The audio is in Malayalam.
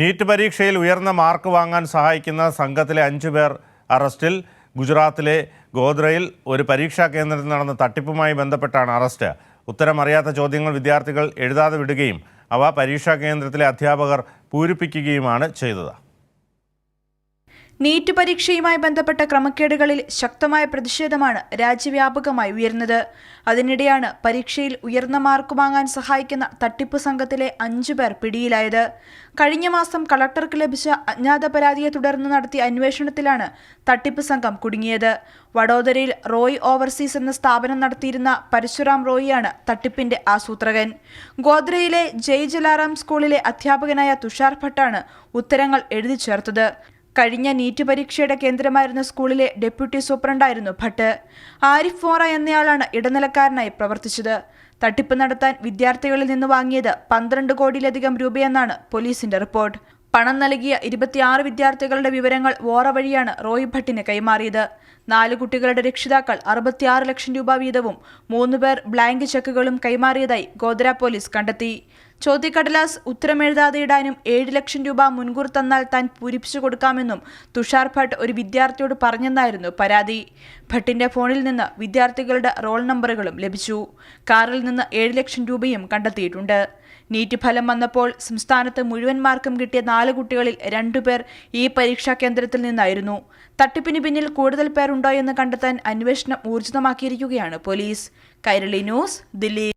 നീറ്റ് പരീക്ഷയിൽ ഉയർന്ന മാർക്ക് വാങ്ങാൻ സഹായിക്കുന്ന സംഘത്തിലെ 5 പേർ അറസ്റ്റിൽ. ഗുജറാത്തിലെ ഗോദ്രയിൽ ഒരു പരീക്ഷാ കേന്ദ്രത്തിൽ നടന്ന തട്ടിപ്പുമായി ബന്ധപ്പെട്ടാണ് അറസ്റ്റ്. ഉത്തരമറിയാത്ത ചോദ്യങ്ങൾ വിദ്യാർത്ഥികൾ എഴുതാതെ വിടുകയും അവ പരീക്ഷാ കേന്ദ്രത്തിലെ അധ്യാപകർ പൂരിപ്പിക്കുകയുമാണ് ചെയ്തത്. നീറ്റ് പരീക്ഷയുമായി ബന്ധപ്പെട്ട ക്രമക്കേടുകളിൽ ശക്തമായ പ്രതിഷേധമാണ് രാജ്യവ്യാപകമായി ഉയർന്നത്. അതിനിടെയാണ് പരീക്ഷയിൽ ഉയർന്ന മാർക്ക് വാങ്ങാൻ സഹായിക്കുന്ന തട്ടിപ്പ് സംഘത്തിലെ 5 പേർ പിടിയിലായത്. കഴിഞ്ഞ മാസം കളക്ടർക്ക് ലഭിച്ച അജ്ഞാത പരാതിയെ തുടർന്ന് നടത്തിയ അന്വേഷണത്തിലാണ് തട്ടിപ്പ് സംഘം കുടുങ്ങിയത്. വഡോദരയിൽ റോയ് ഓവർസീസ് എന്ന സ്ഥാപനം നടത്തിയിരുന്ന പരശുറാം റോയിയാണ് തട്ടിപ്പിന്റെ ആസൂത്രകൻ. ഗോദ്രയിലെ ജയ് ജലാറാം സ്കൂളിലെ അധ്യാപകനായ തുഷാർ ഭട്ടാണ് ഉത്തരങ്ങൾ എഴുതി ചേർത്തത്. കഴിഞ്ഞ നീറ്റ് പരീക്ഷയുടെ കേന്ദ്രമായിരുന്ന സ്കൂളിലെ ഡെപ്യൂട്ടി സൂപ്രണ്ടായിരുന്നു ഭട്ട്. ആരിഫ് വോറ എന്നയാളാണ് ഇടനിലക്കാരനായി പ്രവർത്തിച്ചത്. തട്ടിപ്പ് നടത്താൻ വിദ്യാർത്ഥികളിൽ നിന്ന് വാങ്ങിയത് 12 കോടിയിലധികം രൂപയെന്നാണ് പോലീസിന്റെ റിപ്പോർട്ട്. പണം നൽകിയ 26 വിദ്യാർത്ഥികളുടെ വിവരങ്ങൾ വോറ വഴിയാണ് റോയ് ഭട്ടിന് കൈമാറിയത്. 4 കുട്ടികളുടെ രക്ഷിതാക്കൾ 66 ലക്ഷം രൂപ വീതവും 3 പേർ ബ്ലാങ്ക് ചെക്കുകളും കൈമാറിയതായി ഗോദ്ര പോലീസ് കണ്ടെത്തി. ചോദ്യക്കടലാസ് ഉത്തരമെഴുതാതെ ഇടാനും 7 ലക്ഷം രൂപ മുൻകൂർ തന്നാൽ താൻ പൂരിപ്പിച്ചു കൊടുക്കാമെന്നും തുഷാർ ഭട്ട് ഒരു വിദ്യാർത്ഥിയോട് പറഞ്ഞെന്നായിരുന്നു പരാതി. ഭട്ടിന്റെ ഫോണിൽ നിന്ന് വിദ്യാർത്ഥികളുടെ റോൾ നമ്പറുകളും ലഭിച്ചു. കാറിൽ നിന്ന് 7 ലക്ഷം രൂപയും കണ്ടെത്തിയിട്ടുണ്ട്. നീറ്റ് ഫലം വന്നപ്പോൾ സംസ്ഥാനത്ത് മുഴുവൻ മാർക്കും കിട്ടിയ 4 കുട്ടികളിൽ 2 പേർ ഈ പരീക്ഷാ കേന്ദ്രത്തിൽ നിന്നായിരുന്നു. തട്ടിപ്പിന് പിന്നിൽ കൂടുതൽ പേരുണ്ടോ എന്ന് കണ്ടെത്താൻ അന്വേഷണം ഊർജിതമാക്കിയിരിക്കുകയാണ് പോലീസ്. കൈരളി ന്യൂസ്, ദില്ലി.